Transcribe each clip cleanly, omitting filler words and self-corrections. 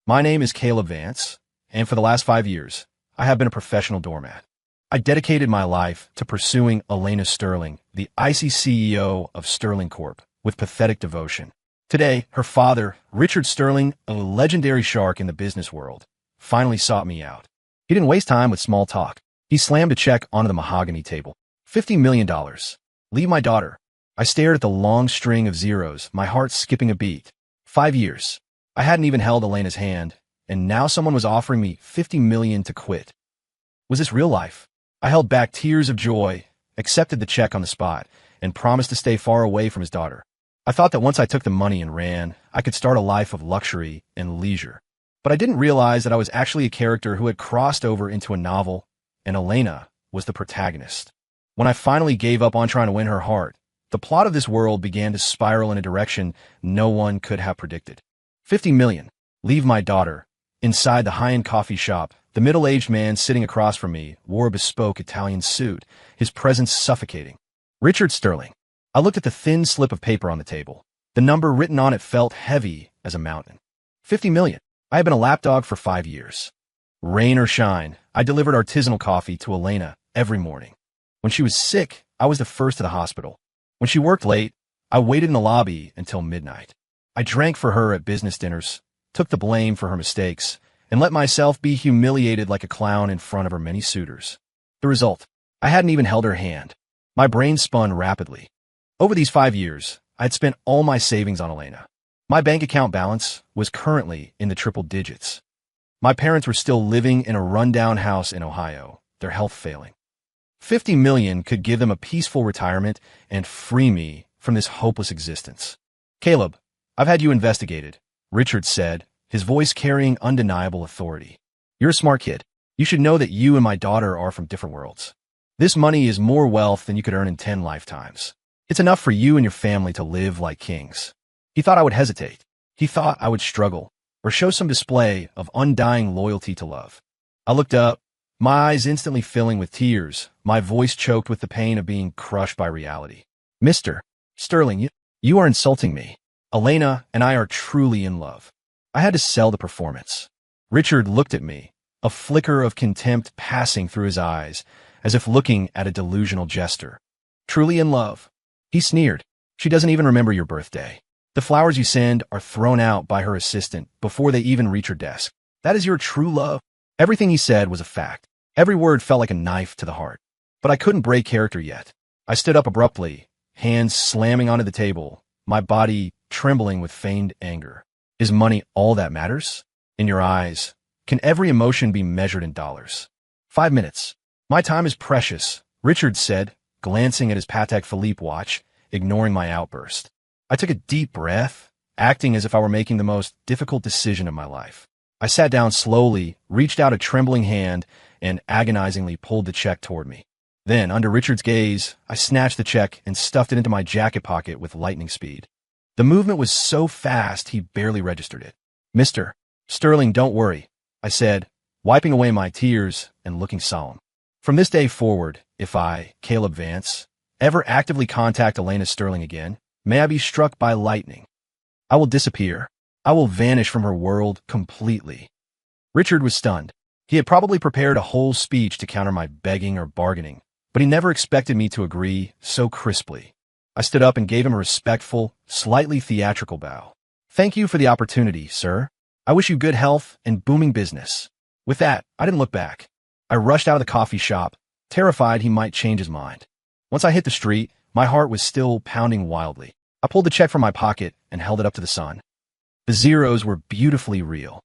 My name is Caleb Vance, and for the last 5 years, I have been a professional doormat. I dedicated my life to pursuing Elena Sterling, the icy CEO of Sterling Corp., with pathetic devotion. Today, her father, Richard Sterling, a legendary shark in the business world, finally sought me out. He didn't waste time with small talk. He slammed a check onto the mahogany table. $50 million. Leave my daughter. I stared at the long string of zeros, my heart skipping a beat. 5 years. I hadn't even held Elena's hand, and now someone was offering me $50 million to quit. Was this real life? I held back tears of joy, accepted the check on the spot, and promised to stay far away from his daughter. I thought that once I took the money and ran, I could start a life of luxury and leisure. But I didn't realize that I was actually a character who had crossed over into a novel, and Elena was the protagonist. When I finally gave up on trying to win her heart, the plot of this world began to spiral in a direction no one could have predicted. $50 million. Leave my daughter. Inside the high-end coffee shop, the middle-aged man sitting across from me wore a bespoke Italian suit, his presence suffocating. Richard Sterling. I looked at the thin slip of paper on the table. The number written on it felt heavy as a mountain. $50 million. I had been a lapdog for 5 years. Rain or shine, I delivered artisanal coffee to Elena every morning. When she was sick, I was the first to the hospital. When she worked late, I waited in the lobby until midnight. I drank for her at business dinners, took the blame for her mistakes, and let myself be humiliated like a clown in front of her many suitors. The result, I hadn't even held her hand. My brain spun rapidly. Over these 5 years, I had spent all my savings on Elena. My bank account balance was currently in the triple digits. My parents were still living in a rundown house in Ohio, their health failing. $50 million could give them a peaceful retirement and free me from this hopeless existence. Caleb, I've had you investigated, Richard said, his voice carrying undeniable authority. You're a smart kid. You should know that you and my daughter are from different worlds. This money is more wealth than you could earn in 10 lifetimes. It's enough for you and your family to live like kings. He thought I would hesitate. He thought I would struggle or show some display of undying loyalty to love. I looked up, my eyes instantly filling with tears, my voice choked with the pain of being crushed by reality. Mr. Sterling, you are insulting me. Elena and I are truly in love. I had to sell the performance. Richard looked at me, a flicker of contempt passing through his eyes, as if looking at a delusional jester. Truly in love. He sneered. She doesn't even remember your birthday. The flowers you send are thrown out by her assistant before they even reach her desk. That is your true love? Everything he said was a fact. Every word felt like a knife to the heart. But I couldn't break character yet. I stood up abruptly, hands slamming onto the table, my body trembling with feigned anger. Is money all that matters? In your eyes, can every emotion be measured in dollars? 5 minutes. My time is precious, Richard said, glancing at his Patek Philippe watch, ignoring my outburst. I took a deep breath, acting as if I were making the most difficult decision of my life. I sat down slowly, reached out a trembling hand, and agonizingly pulled the check toward me. Then, under Richard's gaze, I snatched the check and stuffed it into my jacket pocket with lightning speed. The movement was so fast he barely registered it. Mr. Sterling, don't worry, I said, wiping away my tears and looking solemn. From this day forward, if I, Caleb Vance, ever actively contact Elena Sterling again, may I be struck by lightning. I will disappear. I will vanish from her world completely. Richard was stunned. He had probably prepared a whole speech to counter my begging or bargaining, but he never expected me to agree so crisply. I stood up and gave him a respectful, slightly theatrical bow. Thank you for the opportunity, sir. I wish you good health and booming business. With that, I didn't look back. I rushed out of the coffee shop, terrified he might change his mind. Once I hit the street, my heart was still pounding wildly. I pulled the check from my pocket and held it up to the sun. The zeros were beautifully real.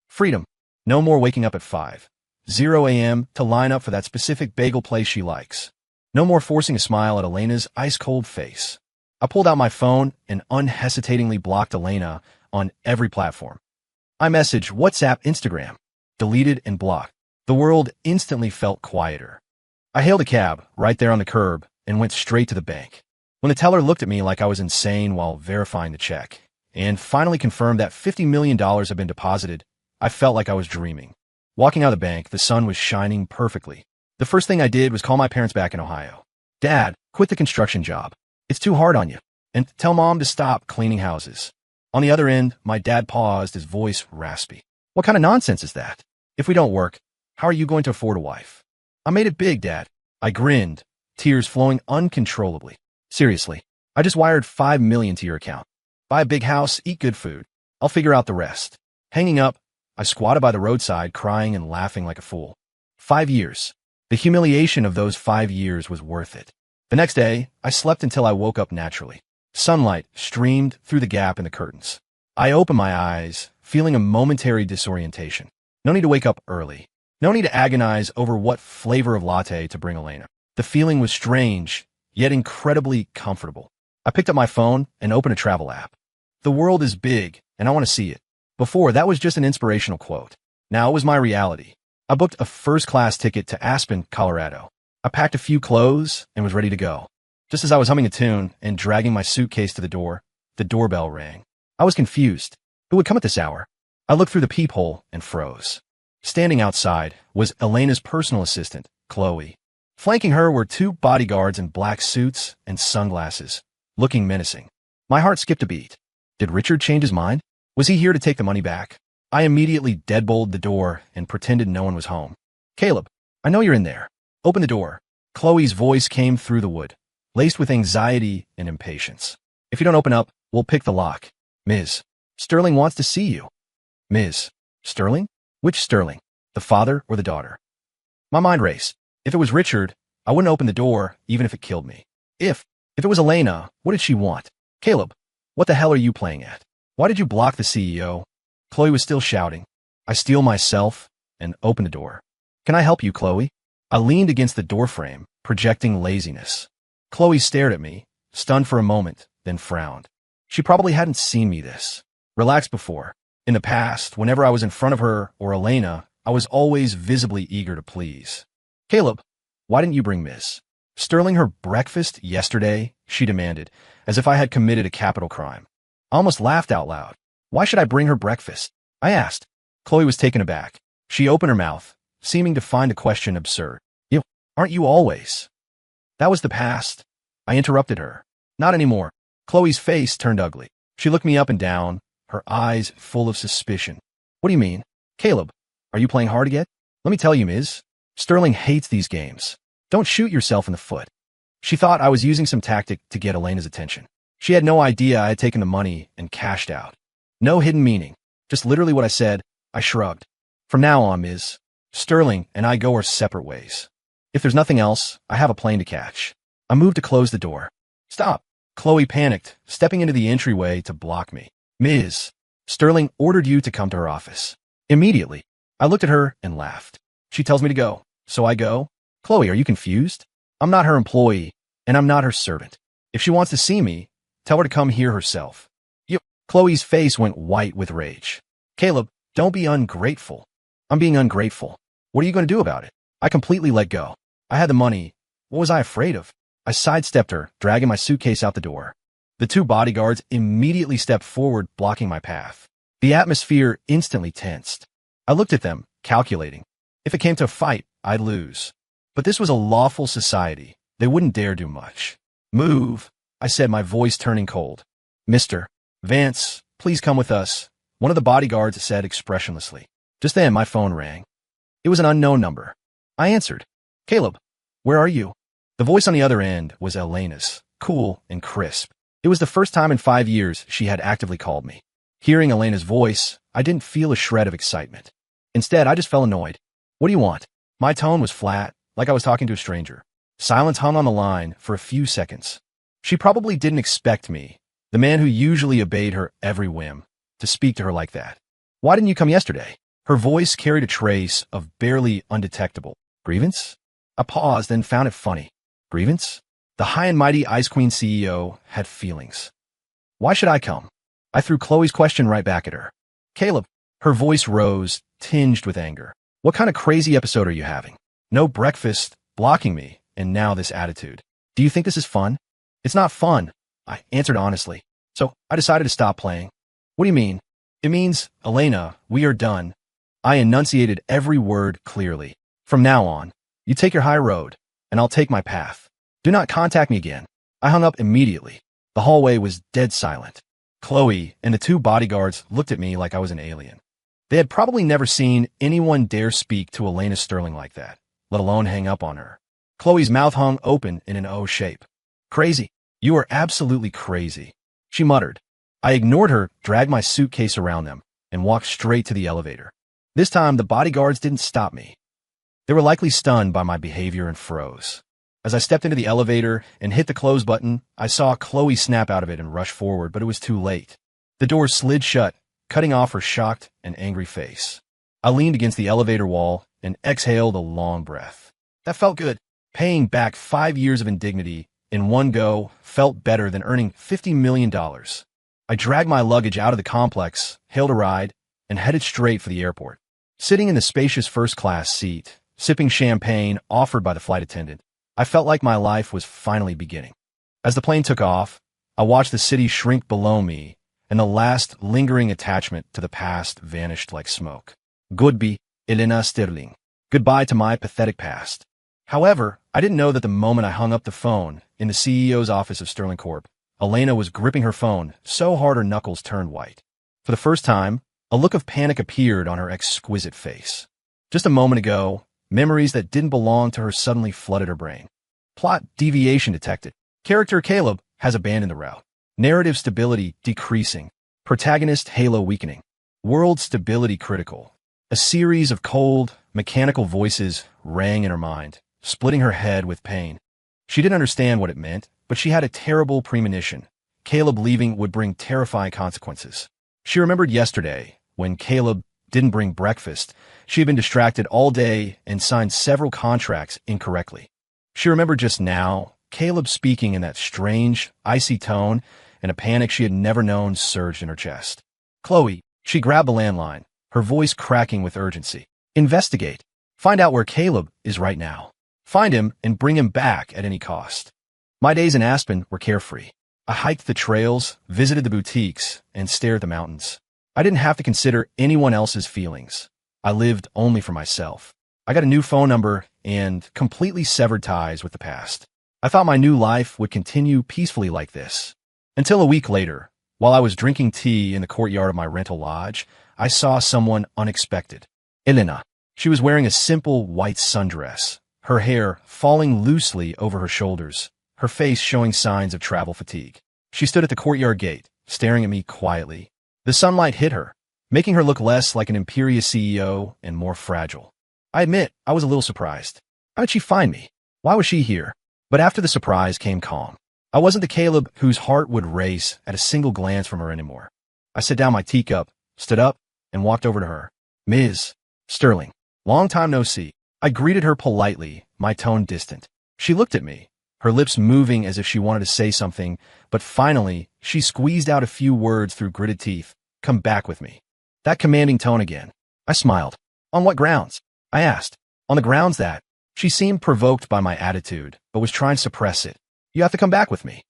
Freedom. No more waking up at 5:00 a.m. to line up for that specific bagel place she likes. No more forcing a smile at Elena's ice-cold face. I pulled out my phone and unhesitatingly blocked Elena on every platform. iMessage, WhatsApp, Instagram. Deleted and blocked. The world instantly felt quieter. I hailed a cab right there on the curb and went straight to the bank. When the teller looked at me like I was insane while verifying the check, and finally confirmed that $50 million had been deposited, I felt like I was dreaming. Walking out of the bank, the sun was shining perfectly. The first thing I did was call my parents back in Ohio. Dad, quit the construction job. It's too hard on you. And tell Mom to stop cleaning houses. On the other end, my dad paused, his voice raspy. What kind of nonsense is that? If we don't work, how are you going to afford a wife? I made it big, Dad. I grinned, tears flowing uncontrollably. Seriously, I just wired $5 million to your account. Buy a big house, eat good food. I'll figure out the rest. Hanging up, I squatted by the roadside, crying and laughing like a fool. 5 years. The humiliation of those 5 years was worth it. The next day, I slept until I woke up naturally. Sunlight streamed through the gap in the curtains. I opened my eyes, feeling a momentary disorientation. No need to wake up early. No need to agonize over what flavor of latte to bring Elena. The feeling was strange, yet incredibly comfortable. I picked up my phone and opened a travel app. The world is big, and I want to see it. Before, that was just an inspirational quote. Now it was my reality. I booked a first-class ticket to Aspen, Colorado. I packed a few clothes and was ready to go. Just as I was humming a tune and dragging my suitcase to the doorbell rang. I was confused. Who would come at this hour? I looked through the peephole and froze. Standing outside was Elena's personal assistant, Chloe. Flanking her were 2 bodyguards in black suits and sunglasses, looking menacing. My heart skipped a beat. Did Richard change his mind? Was he here to take the money back? I immediately deadbolted the door and pretended no one was home. Caleb, I know you're in there. Open the door. Chloe's voice came through the wood, laced with anxiety and impatience. If you don't open up, we'll pick the lock. Ms. Sterling wants to see you. Ms. Sterling? Which Sterling? The father or the daughter? My mind raced. If it was Richard, I wouldn't open the door, even if it killed me. If it was Elena, what did she want? Caleb, what the hell are you playing at? Why did you block the CEO? Chloe was still shouting. I steel myself and opened the door. Can I help you, Chloe? I leaned against the doorframe, projecting laziness. Chloe stared at me, stunned for a moment, then frowned. She probably hadn't seen me this relaxed before. In the past, whenever I was in front of her or Elena, I was always visibly eager to please. Caleb, why didn't you bring Miss Sterling her breakfast yesterday? She demanded, as if I had committed a capital crime. I almost laughed out loud. Why should I bring her breakfast? I asked. Chloe was taken aback. She opened her mouth, seeming to find the question absurd. Aren't you always? That was the past. I interrupted her. Not anymore. Chloe's face turned ugly. She looked me up and down, her eyes full of suspicion. What do you mean? Caleb, are you playing hard again? Let me tell you, Ms. Sterling hates these games. Don't shoot yourself in the foot. She thought I was using some tactic to get Elena's attention. She had no idea I had taken the money and cashed out. No hidden meaning. Just literally what I said. I shrugged. From now on, Ms. Sterling and I go our separate ways. If there's nothing else, I have a plane to catch. I moved to close the door. Stop. Chloe panicked, stepping into the entryway to block me. Ms. Sterling ordered you to come to her office. Immediately. I looked at her and laughed. She tells me to go, so I go? Chloe, are you confused? I'm not her employee, and I'm not her servant. If she wants to see me, tell her to come here herself. Chloe's face went white with rage. Caleb, don't be ungrateful. I'm being ungrateful. What are you going to do about it? I completely let go. I had the money. What was I afraid of? I sidestepped her, dragging my suitcase out the door. The 2 bodyguards immediately stepped forward, blocking my path. The atmosphere instantly tensed. I looked at them, calculating. If it came to a fight, I'd lose. But this was a lawful society. They wouldn't dare do much. Move, I said, my voice turning cold. Mr. Vance, please come with us, one of the bodyguards said expressionlessly. Just then, my phone rang. It was an unknown number. I answered. Caleb, where are you? The voice on the other end was Elena's, cool and crisp. It was the first time in 5 years she had actively called me. Hearing Elena's voice, I didn't feel a shred of excitement. Instead, I just felt annoyed. What do you want? My tone was flat, like I was talking to a stranger. Silence hung on the line for a few seconds. She probably didn't expect me, the man who usually obeyed her every whim, to speak to her like that. Why didn't you come yesterday? Her voice carried a trace of barely undetectable grievance. I paused and found it funny. Grievance? The high and mighty Ice Queen CEO had feelings. Why should I come? I threw Chloe's question right back at her. Caleb, her voice rose, tinged with anger. What kind of crazy episode are you having? No breakfast, blocking me, and now this attitude. Do you think this is fun? It's not fun, I answered honestly. So I decided to stop playing. What do you mean? It means, Elena, we are done. I enunciated every word clearly. From now on, you take your high road, and I'll take my path. Do not contact me again. I hung up immediately. The hallway was dead silent. Chloe and the 2 bodyguards looked at me like I was an alien. They had probably never seen anyone dare speak to Elena Sterling like that, let alone hang up on her. Chloe's mouth hung open in an O shape. Crazy. You are absolutely crazy, she muttered. I ignored her, dragged my suitcase around them, and walked straight to the elevator. This time, the bodyguards didn't stop me. They were likely stunned by my behavior and froze. As I stepped into the elevator and hit the close button, I saw Chloe snap out of it and rush forward, but it was too late. The door slid shut, cutting off her shocked and angry face. I leaned against the elevator wall and exhaled a long breath. That felt good. Paying back 5 years of indignity in one go felt better than earning $50 million. I dragged my luggage out of the complex, hailed a ride, and headed straight for the airport. Sitting in the spacious first-class seat, sipping champagne offered by the flight attendant, I felt like my life was finally beginning. As the plane took off, I watched the city shrink below me, and the last lingering attachment to the past vanished like smoke. Goodbye, Elena Sterling. Goodbye to my pathetic past. However, I didn't know that the moment I hung up the phone in the CEO's office of Sterling Corp, Elena was gripping her phone so hard her knuckles turned white. For the first time, a look of panic appeared on her exquisite face. Just a moment ago, memories that didn't belong to her suddenly flooded her brain. Plot deviation detected. Character Caleb has abandoned the route. Narrative stability decreasing. Protagonist halo weakening. World stability critical. A series of cold, mechanical voices rang in her mind, splitting her head with pain. She didn't understand what it meant, but she had a terrible premonition. Caleb leaving would bring terrifying consequences. She remembered yesterday, when Caleb didn't bring breakfast. She had been distracted all day and signed several contracts incorrectly. She remembered just now, Caleb speaking in that strange, icy tone, and a panic she had never known surged in her chest. Chloe, she grabbed the landline, her voice cracking with urgency. Investigate. Find out where Caleb is right now. Find him and bring him back at any cost. My days in Aspen were carefree. I hiked the trails, visited the boutiques, and stared at the mountains. I didn't have to consider anyone else's feelings. I lived only for myself. I got a new phone number and completely severed ties with the past. I thought my new life would continue peacefully like this. Until a week later, while I was drinking tea in the courtyard of my rental lodge, I saw someone unexpected. Elena. She was wearing a simple white sundress, her hair falling loosely over her shoulders, her face showing signs of travel fatigue. She stood at the courtyard gate, staring at me quietly. The sunlight hit her, making her look less like an imperious CEO and more fragile. I admit, I was a little surprised. How did she find me? Why was she here? But after the surprise came calm. I wasn't the Caleb whose heart would race at a single glance from her anymore. I set down my teacup, stood up, and walked over to her. Ms. Sterling, long time no see. I greeted her politely, my tone distant. She looked at me, her lips moving as if she wanted to say something, but finally, she squeezed out a few words through gritted teeth. Come back with me. That commanding tone again. I smiled. On what grounds? I asked. On the grounds that. She seemed provoked by my attitude, but was trying to suppress it. You have to come back with me.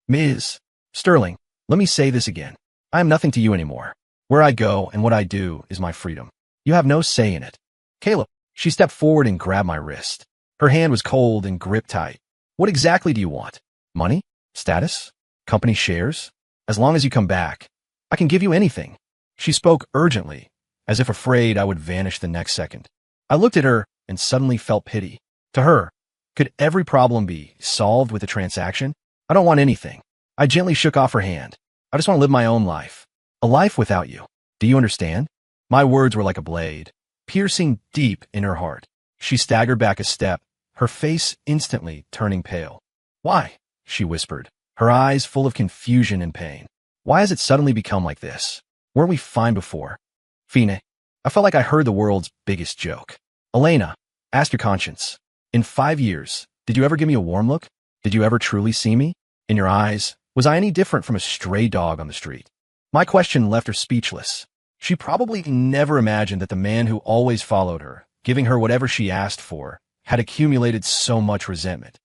Ms. Sterling, let me say this again. I am nothing to you anymore. Where I go and what I do is my freedom. You have no say in it. Caleb. She stepped forward and grabbed my wrist. Her hand was cold and gripped tight. What exactly do you want? Money? Status? Company shares? As long as you come back, I can give you anything. She spoke urgently, as if afraid I would vanish the next second. I looked at her and suddenly felt pity. To her, could every problem be solved with a transaction? I don't want anything. I gently shook off her hand. I just want to live my own life. A life without you. Do you understand? My words were like a blade, piercing deep in her heart. She staggered back a step, her face instantly turning pale. Why? She whispered, her eyes full of confusion and pain. Why has it suddenly become like this? Weren't we fine before? Fine. I felt like I heard the world's biggest joke. Elena, ask your conscience. In 5 years, did you ever give me a warm look? Did you ever truly see me? In your eyes, was I any different from a stray dog on the street? My question left her speechless. She probably never imagined that the man who always followed her, giving her whatever she asked for, had accumulated so much resentment.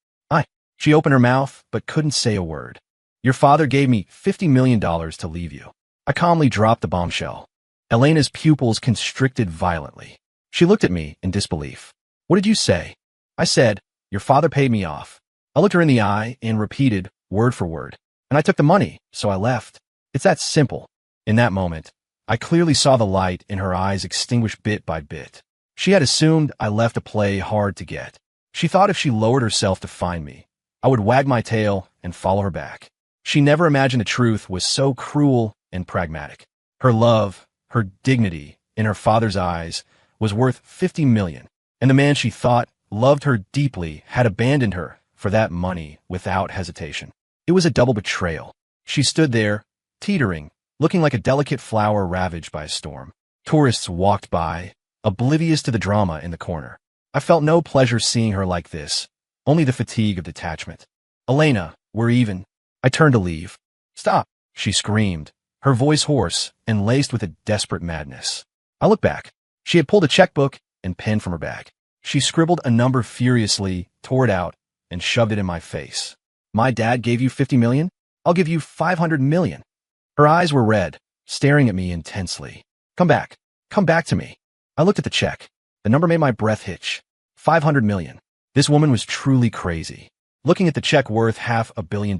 She opened her mouth, but couldn't say a word. Your father gave me $50 million to leave you. I calmly dropped the bombshell. Elena's pupils constricted violently. She looked at me in disbelief. What did you say? I said, your father paid me off. I looked her in the eye and repeated, word for word. And I took the money, so I left. It's that simple. In that moment, I clearly saw the light in her eyes extinguish bit by bit. She had assumed I left a play hard to get. She thought if she lowered herself to find me, I would wag my tail and follow her back. She never imagined the truth was so cruel and pragmatic. Her love, her dignity, in her father's eyes, was worth 50 million, and the man she thought loved her deeply had abandoned her for that money without hesitation. It was a double betrayal. She stood there, teetering, looking like a delicate flower ravaged by a storm. Tourists walked by, oblivious to the drama in the corner. I felt no pleasure seeing her like this, only the fatigue of detachment. Elena, we're even. I turned to leave. Stop, she screamed, her voice hoarse and laced with a desperate madness. I looked back. She had pulled a checkbook and pen from her bag. She scribbled a number furiously, tore it out, and shoved it in my face. My dad gave you 50 million? I'll give you 500 million. Her eyes were red, staring at me intensely. Come back. Come back to me. I looked at the check. The number made my breath hitch. 500 million. This woman was truly crazy. Looking at the check worth $500 million,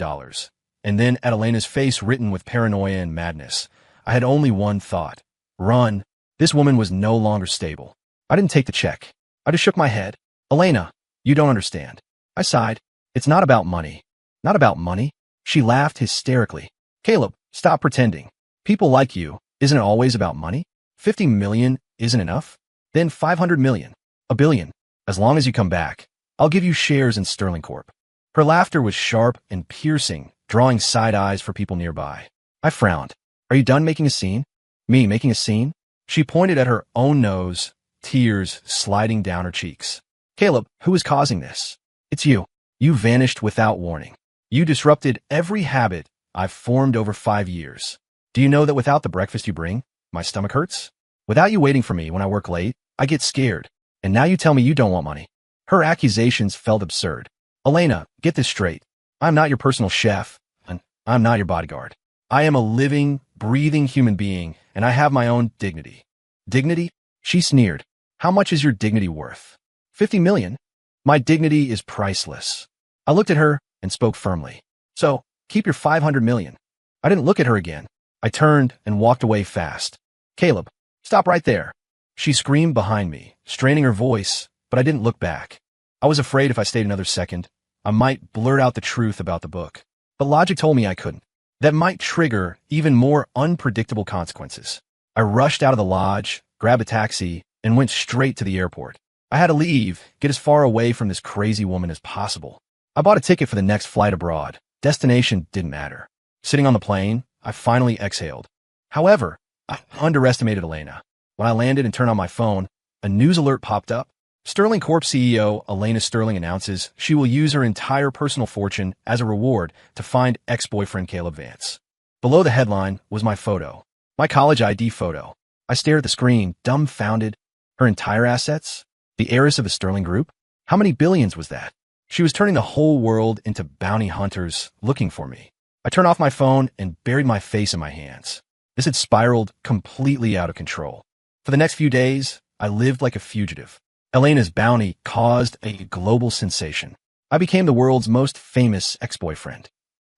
and then at Elena's face written with paranoia and madness, I had only one thought. Run. This woman was no longer stable. I didn't take the check. I just shook my head. Elena, you don't understand. I sighed. It's not about money. Not about money. She laughed hysterically. Caleb, stop pretending. People like you, isn't it always about money? 50 million isn't enough? Then 500 million. A billion. As long as you come back, I'll give you shares in Sterling Corp. Her laughter was sharp and piercing, drawing side eyes for people nearby. I frowned. Are you done making a scene? Me making a scene? She pointed at her own nose, tears sliding down her cheeks. Caleb, who is causing this? It's you. You vanished without warning. You disrupted every habit I've formed over 5 years. Do you know that without the breakfast you bring, my stomach hurts? Without you waiting for me when I work late, I get scared. And now you tell me you don't want money. Her accusations felt absurd. Elena, get this straight. I'm not your personal chef, and I'm not your bodyguard. I am a living, breathing human being, and I have my own dignity. Dignity? She sneered. How much is your dignity worth? 50 million? My dignity is priceless. I looked at her and spoke firmly. So, keep your 500 million. I didn't look at her again. I turned and walked away fast. Caleb, stop right there. She screamed behind me, straining her voice, but I didn't look back. I was afraid if I stayed another second, I might blurt out the truth about the book. But logic told me I couldn't. That might trigger even more unpredictable consequences. I rushed out of the lodge, grabbed a taxi, and went straight to the airport. I had to leave, get as far away from this crazy woman as possible. I bought a ticket for the next flight abroad. Destination didn't matter. Sitting on the plane, I finally exhaled. However, I underestimated Elena. When I landed and turned on my phone, a news alert popped up. Sterling Corp CEO Elena Sterling announces she will use her entire personal fortune as a reward to find ex-boyfriend Caleb Vance. Below the headline was my photo, my college ID photo. I stared at the screen, dumbfounded. Her entire assets? The heiress of the Sterling Group? How many billions was that? She was turning the whole world into bounty hunters looking for me. I turned off my phone and buried my face in my hands. This had spiraled completely out of control. For the next few days, I lived like a fugitive. Elena's bounty caused a global sensation. I became the world's most famous ex-boyfriend.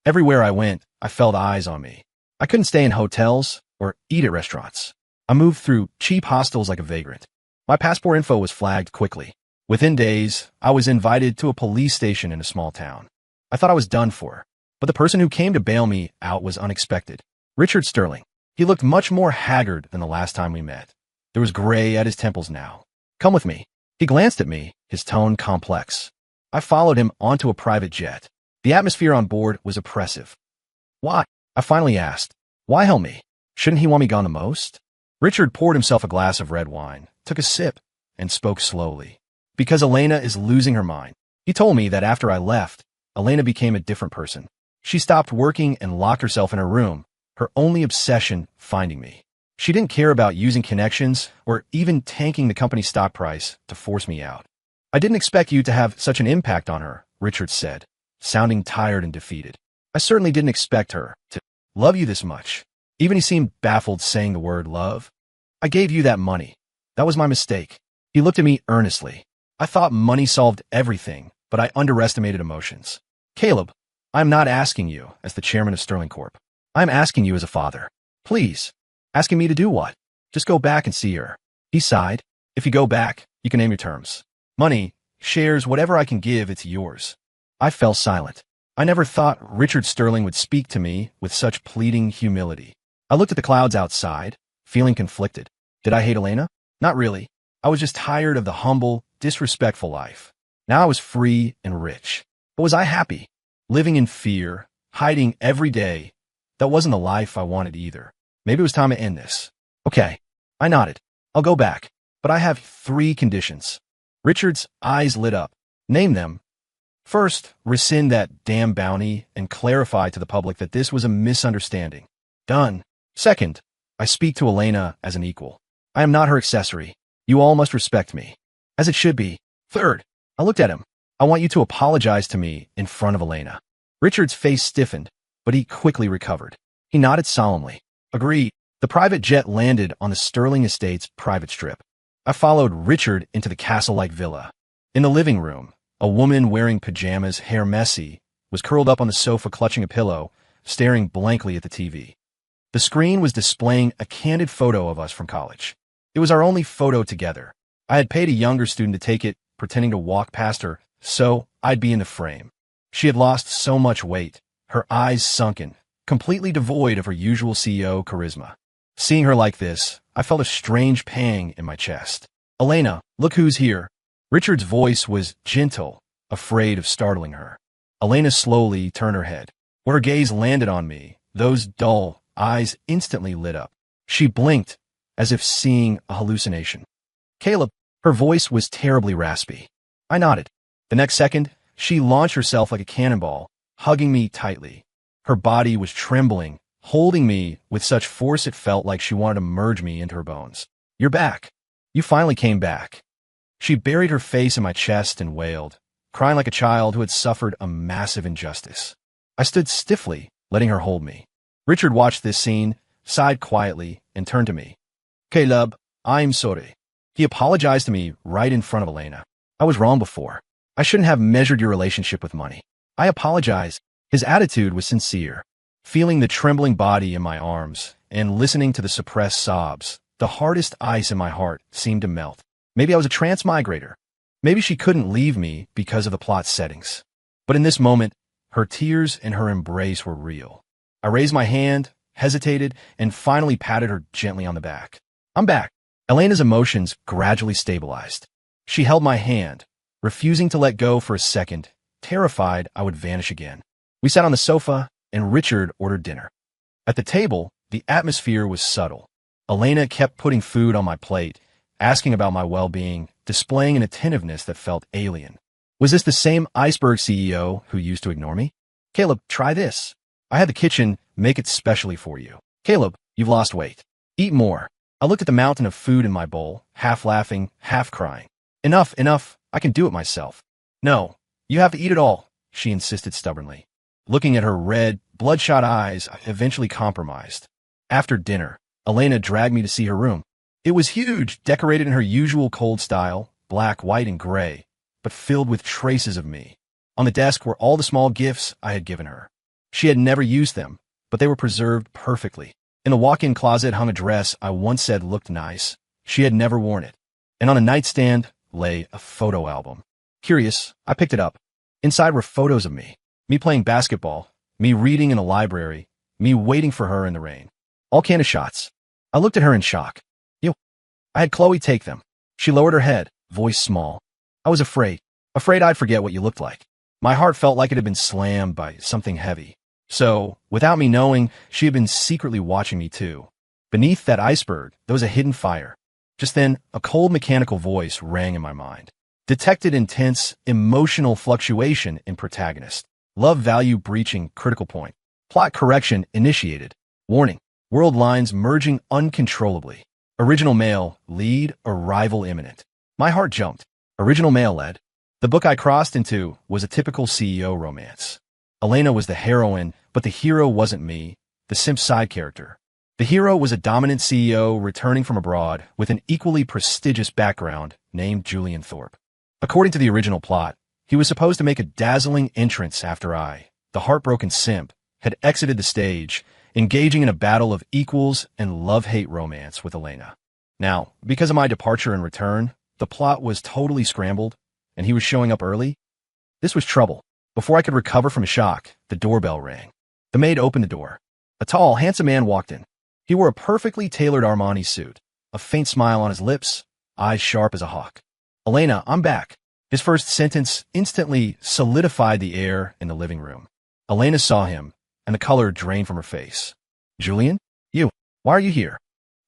Everywhere I went, I felt eyes on me. I couldn't stay in hotels or eat at restaurants. I moved through cheap hostels like a vagrant. My passport info was flagged quickly. Within days, I was invited to a police station in a small town. I thought I was done for, but the person who came to bail me out was unexpected. Richard Sterling. He looked much more haggard than the last time we met. There was gray at his temples now. Come with me. He glanced at me, his tone complex. I followed him onto a private jet. The atmosphere on board was oppressive. Why? I finally asked. Why help me? Shouldn't he want me gone the most? Richard poured himself a glass of red wine, took a sip, and spoke slowly. Because Elena is losing her mind. He told me that after I left, Elena became a different person. She stopped working and locked herself in her room, her only obsession finding me. She didn't care about using connections or even tanking the company's stock price to force me out. I didn't expect you to have such an impact on her, Richard said, sounding tired and defeated. I certainly didn't expect her to love you this much. Even he seemed baffled saying the word love. I gave you that money. That was my mistake. He looked at me earnestly. I thought money solved everything, but I underestimated emotions. Caleb, I'm not asking you as the chairman of Sterling Corp. I'm asking you as a father. Please, Asking me to do what? Just go back and see her. He sighed. If you go back, you can name your terms. Money, shares, whatever I can give, it's yours. I fell silent. I never thought Richard Sterling would speak to me with such pleading humility. I looked at the clouds outside, feeling conflicted. Did I hate Elena? Not really. I was just tired of the humble, disrespectful life. Now I was free and rich. But was I happy? Living in fear, hiding every day. That wasn't the life I wanted either. Maybe it was time to end this. Okay. I nodded. I'll go back. But I have 3 conditions. Richard's eyes lit up. Name them. First, rescind that damn bounty and clarify to the public that this was a misunderstanding. Done. Second, I speak to Elena as an equal. I am not her accessory. You all must respect me. As it should be. Third, I looked at him. I want you to apologize to me in front of Elena. Richard's face stiffened, but he quickly recovered. He nodded solemnly. Agreed. The private jet landed on the Sterling Estates private strip. I followed Richard into the castle-like villa. In the living room, a woman wearing pajamas, hair messy, was curled up on the sofa clutching a pillow, staring blankly at the TV. The screen was displaying a candid photo of us from college. It was our only photo together. I had paid a younger student to take it, pretending to walk past her, so I'd be in the frame. She had lost so much weight, her eyes sunken, completely devoid of her usual CEO charisma. Seeing her like this, I felt a strange pang in my chest. Elena, look who's here. Richard's voice was gentle, afraid of startling her. Elena slowly turned her head. Where her gaze landed on me, those dull eyes instantly lit up. She blinked, as if seeing a hallucination. Caleb, her voice was terribly raspy. I nodded. The next second, she launched herself like a cannonball, hugging me tightly. Her body was trembling, holding me with such force it felt like she wanted to merge me into her bones. You're back. You finally came back. She buried her face in my chest and wailed, crying like a child who had suffered a massive injustice. I stood stiffly, letting her hold me. Richard watched this scene, sighed quietly, and turned to me. Caleb, I'm sorry. He apologized to me right in front of Elena. I was wrong before. I shouldn't have measured your relationship with money. I apologize. His attitude was sincere. Feeling the trembling body in my arms and listening to the suppressed sobs, the hardest ice in my heart seemed to melt. Maybe I was a trance migrator. Maybe she couldn't leave me because of the plot's settings. But in this moment, her tears and her embrace were real. I raised my hand, hesitated, and finally patted her gently on the back. I'm back. Elena's emotions gradually stabilized. She held my hand, refusing to let go for a second, terrified I would vanish again. We sat on the sofa, and Richard ordered dinner. At the table, the atmosphere was subtle. Elena kept putting food on my plate, asking about my well-being, displaying an attentiveness that felt alien. Was this the same iceberg CEO who used to ignore me? Caleb, try this. I had the kitchen make it specially for you. Caleb, you've lost weight. Eat more. I looked at the mountain of food in my bowl, half laughing, half crying. Enough, enough. I can do it myself. No, you have to eat it all, she insisted stubbornly. Looking at her red, bloodshot eyes, I eventually compromised. After dinner, Elena dragged me to see her room. It was huge, decorated in her usual cold style, black, white, and gray, but filled with traces of me. On the desk were all the small gifts I had given her. She had never used them, but they were preserved perfectly. In the walk-in closet hung a dress I once said looked nice. She had never worn it. And on a nightstand lay a photo album. Curious, I picked it up. Inside were photos of me playing basketball, me reading in a library, me waiting for her in the rain. All candid shots. I looked at her in shock. I had Chloe take them. She lowered her head, voice small. I was afraid I'd forget what you looked like. My heart felt like it had been slammed by something heavy. So, without me knowing, she had been secretly watching me too. Beneath that iceberg, there was a hidden fire. Just then, a cold mechanical voice rang in my mind. Detected intense, emotional fluctuation in protagonist. Love value breaching critical point. Plot correction initiated. Warning. World lines merging uncontrollably. Original male, lead, arrival imminent. My heart jumped. Original male led. The book I crossed into was a typical CEO romance. Elena was the heroine, but the hero wasn't me, the simp side character. The hero was a dominant CEO returning from abroad with an equally prestigious background named Julian Thorpe. According to the original plot, he was supposed to make a dazzling entrance after I, the heartbroken simp, had exited the stage engaging in a battle of equals and love-hate romance with Elena. Now, because of my departure and return, the plot was totally scrambled, and he was showing up early. This was trouble. Before I could recover from shock, the doorbell rang. The maid opened the door. A tall, handsome man walked in. He wore a perfectly tailored Armani suit, a faint smile on his lips, eyes sharp as a hawk. "Elena, I'm back." His first sentence instantly solidified the air in the living room. Elena saw him, and the color drained from her face. "Julian? You? Why are you here?"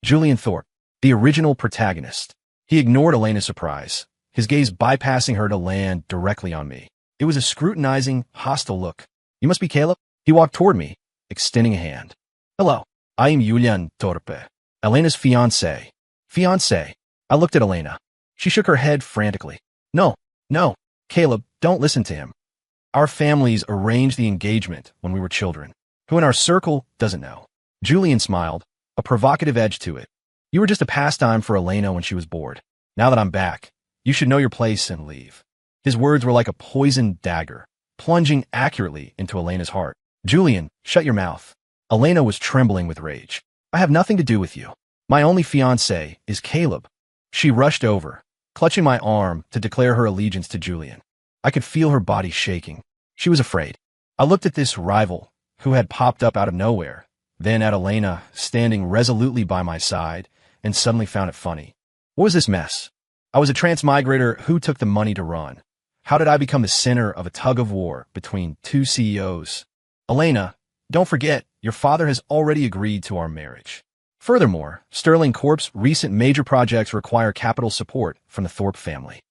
Julian Thorpe, the original protagonist. He ignored Elena's surprise, his gaze bypassing her to land directly on me. It was a scrutinizing, hostile look. "You must be Caleb?" He walked toward me, extending a hand. "Hello, I am Julian Thorpe, Elena's fiancé." "Fiancé?" I looked at Elena. She shook her head frantically. No, Caleb, don't listen to him. Our families arranged the engagement when we were children. Who in our circle doesn't know?" Julian smiled, a provocative edge to it. "You were just a pastime for Elena when she was bored. Now that I'm back, you should know your place and leave." His words were like a poisoned dagger, plunging accurately into Elena's heart. "Julian, shut your mouth." Elena was trembling with rage. "I have nothing to do with you. My only fiancé is Caleb." She rushed over, clutching my arm to declare her allegiance to Julian. I could feel her body shaking. She was afraid. I looked at this rival who had popped up out of nowhere, then at Elena standing resolutely by my side, and suddenly found it funny. What was this mess? I was a transmigrator who took the money to run. How did I become the center of a tug-of-war between two CEOs? "Elena, don't forget, your father has already agreed to our marriage. Furthermore, Sterling Corp's recent major projects require capital support from the Thorpe family.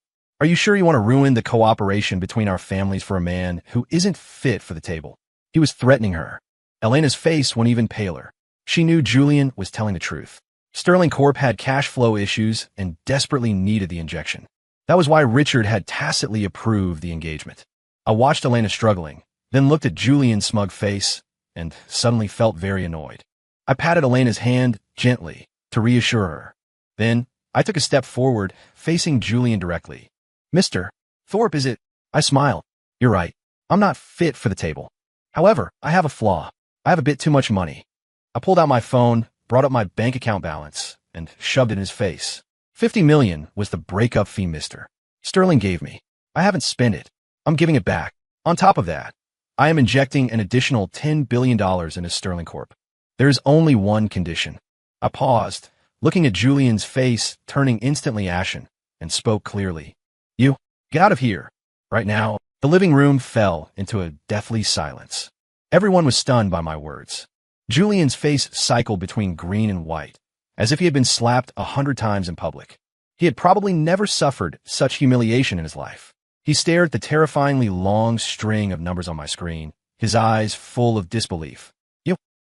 Are you sure you want to ruin the cooperation between our families for a man who isn't fit for the table?" He was threatening her. Elena's face went even paler. She knew Julian was telling the truth. Sterling Corp had cash flow issues and desperately needed the injection. That was why Richard had tacitly approved the engagement. I watched Elena struggling, then looked at Julian's smug face, and suddenly felt very annoyed. I patted Elena's hand gently to reassure her. Then I took a step forward, facing Julian directly. "Mr. Thorpe, is it?" I smiled. "You're right. I'm not fit for the table. However, I have a flaw. I have a bit too much money." I pulled out my phone, brought up my bank account balance, and shoved it in his face. $50 million was the breakup fee Mr. Sterling gave me. I haven't spent it. I'm giving it back. On top of that, I am injecting an additional $10 billion into Sterling Corp. There is only one condition. I paused, looking at Julian's face turning instantly ashen, and spoke clearly. "You, get out of here. Right now." The living room fell into a deathly silence. Everyone was stunned by my words. Julian's face cycled between green and white, as if he had been slapped 100 times in public. He had probably never suffered such humiliation in his life. He stared at the terrifyingly long string of numbers on my screen, his eyes full of disbelief.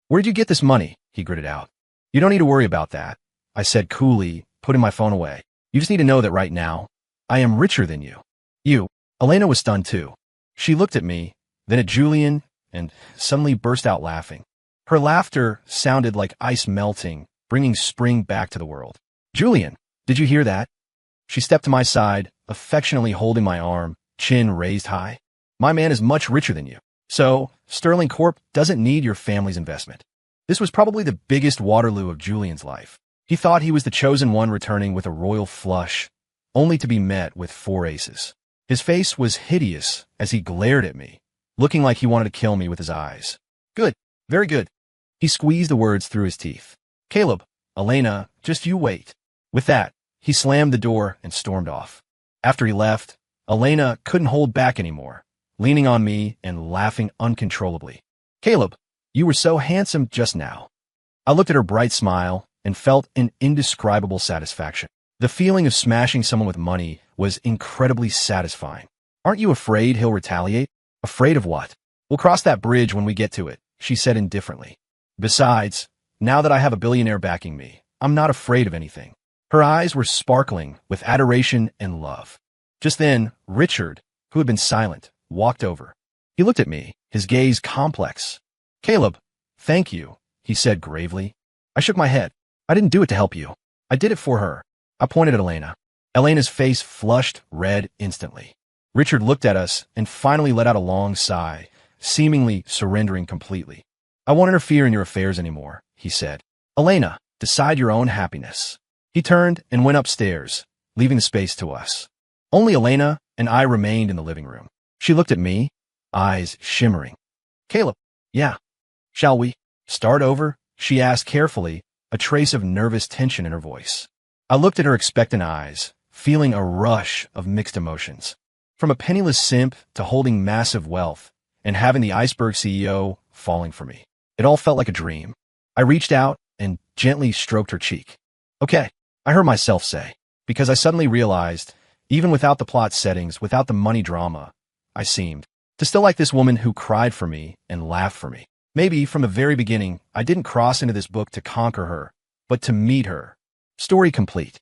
"Where'd you get this money?" he gritted out. "You don't need to worry about that," I said coolly, putting my phone away. "You just need to know that right now, I am richer than you." "You?" Elena was stunned too. She looked at me, then at Julian, and suddenly burst out laughing. Her laughter sounded like ice melting, bringing spring back to the world. "Julian, did you hear that?" She stepped to my side, affectionately holding my arm, chin raised high. "My man is much richer than you. So, Sterling Corp doesn't need your family's investment." This was probably the biggest Waterloo of Julian's life. He thought he was the chosen one returning with a royal flush, only to be met with 4 aces. His face was hideous as he glared at me, looking like he wanted to kill me with his eyes. "Good, very good." He squeezed the words through his teeth. "Caleb, Elena, just you wait." With that, he slammed the door and stormed off. After he left, Elena couldn't hold back anymore, leaning on me and laughing uncontrollably. "Caleb, you were so handsome just now." I looked at her bright smile and felt an indescribable satisfaction. The feeling of smashing someone with money was incredibly satisfying. "Aren't you afraid he'll retaliate?" "Afraid of what?" "We'll cross that bridge when we get to it," she said indifferently. "Besides, now that I have a billionaire backing me, I'm not afraid of anything." Her eyes were sparkling with adoration and love. Just then, Richard, who had been silent, walked over. He looked at me, his gaze complex. "Caleb, thank you," he said gravely. I shook my head. "I didn't do it to help you. I did it for her." I pointed at Elena. Elena's face flushed red instantly. Richard looked at us and finally let out a long sigh, seemingly surrendering completely. I won't interfere in your affairs anymore, he said. Elena, decide your own happiness. He turned and went upstairs, leaving the space to us. Only Elena and I remained in the living room. She looked at me, eyes shimmering. Caleb, yeah. Shall we start over? She asked carefully, a trace of nervous tension in her voice. I looked at her expectant eyes, feeling a rush of mixed emotions. From a penniless simp to holding massive wealth and having the iceberg CEO falling for me. It all felt like a dream. I reached out and gently stroked her cheek. Okay, I heard myself say, because I suddenly realized, even without the plot settings, without the money drama, I seemed to still like this woman who cried for me and laughed for me. Maybe from the very beginning, I didn't cross into this book to conquer her, but to meet her. Story complete.